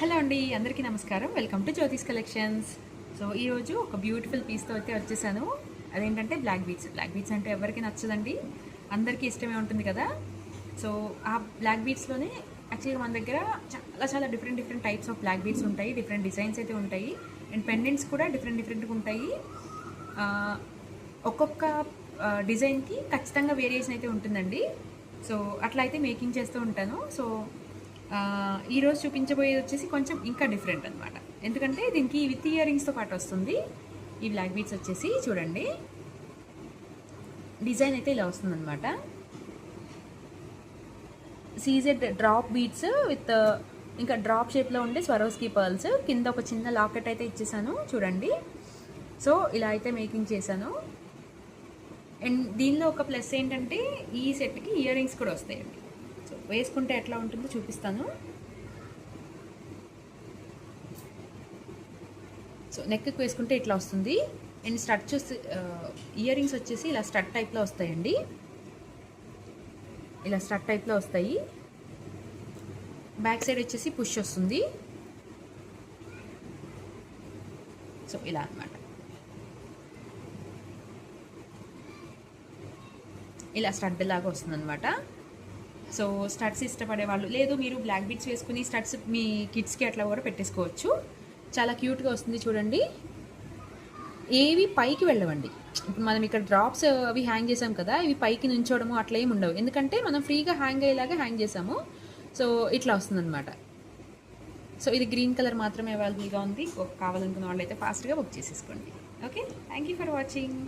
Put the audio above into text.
Hello అండి, అందరికీ నమస్కారం. Welcome to జ్యోతిస్ collections. సో ఈరోజు ఒక బ్యూటిఫుల్ పీస్తో అయితే వచ్చేసాను. అదేంటంటే బ్లాక్ బీట్స్ అంటే ఎవరికి నచ్చదండి, అందరికీ ఇష్టమే ఉంటుంది కదా. సో ఆ బ్లాక్ బీట్స్లోనే యాక్చువల్గా మన దగ్గర చాలా different types of block beats ఉంటాయి. డిఫరెంట్ డిజైన్స్ అయితే ఉంటాయి. అండ్ పెండెంట్స్ కూడా డిఫరెంట్గా ఉంటాయి. ఆ, ఒక్కొక్క డిజైన్కి ఖచ్చితంగా వేరియేషన్ అయితే ఉంటుందండి. సో అట్లా అయితే మేకింగ్ చేస్తూ ఉంటాను. సో ఈరోజు చూపించబోయేది వచ్చేసి కొంచెం ఇంకా డిఫరెంట్ అనమాట. ఎందుకంటే దీనికి విత్ ఇయర్ రింగ్స్తో పాటు వస్తుంది. ఈ బ్లాక్ బీట్స్ వచ్చేసి చూడండి, డిజైన్ అయితే ఇలా వస్తుందన్నమాట. సీజెడ్ డ్రాప్ బీట్స్ విత్ ఇంకా డ్రాప్ షేప్లో ఉండే స్వరోస్కీ పర్ల్స్, కింద ఒక చిన్న లాకెట్ అయితే ఇచ్చేసాను చూడండి. సో ఇలా అయితే మేకింగ్ చేశాను. అండ్ దీనిలో ఒక ప్లస్ ఏంటంటే ఈ సెట్కి ఇయర్ రింగ్స్ కూడా వస్తాయండి. సో వేసుకుంటే ఎట్లా ఉంటుందో చూపిస్తాను. సో నెక్కి వేసుకుంటే ఇట్లా వస్తుంది. అండ్ స్టడ్ చూసి ఇయర్ రింగ్స్ వచ్చేసి ఇలా స్టడ్ టైప్లో వస్తాయండి. ఇలా స్టడ్ టైప్లో వస్తాయి. బ్యాక్ సైడ్ వచ్చేసి పుష్ వస్తుంది. సో ఇలా అన్నమాట. ఇలా స్టడ్ లాగా వస్తుంది అనమాట. సో స్టడ్స్ ఇష్టపడే వాళ్ళు, లేదు మీరు బ్లాక్ బీట్స్ వేసుకుని స్టడ్స్ మీ కిడ్స్కి అట్లా కూడా పెట్టేసుకోవచ్చు. చాలా క్యూట్గా వస్తుంది చూడండి. ఏవి పైకి వెళ్ళవండి. ఇప్పుడు మనం ఇక్కడ డ్రాప్స్ అవి హ్యాంగ్ చేసాం కదా, ఇవి పైకి నుంచోవడము అట్లా ఏమి ఉండవు. ఎందుకంటే మనం ఫ్రీగా హ్యాంగ్ అయ్యేలాగా హ్యాంగ్ చేసాము. సో ఇట్లా వస్తుందన్నమాట. సో ఇది గ్రీన్ కలర్ మాత్రమే అవైలబుల్గా ఉంది. కావాలనుకున్న వాళ్ళు అయితే ఫాస్ట్గా బుక్ చేసేసుకోండి. Okay, thank you for watching.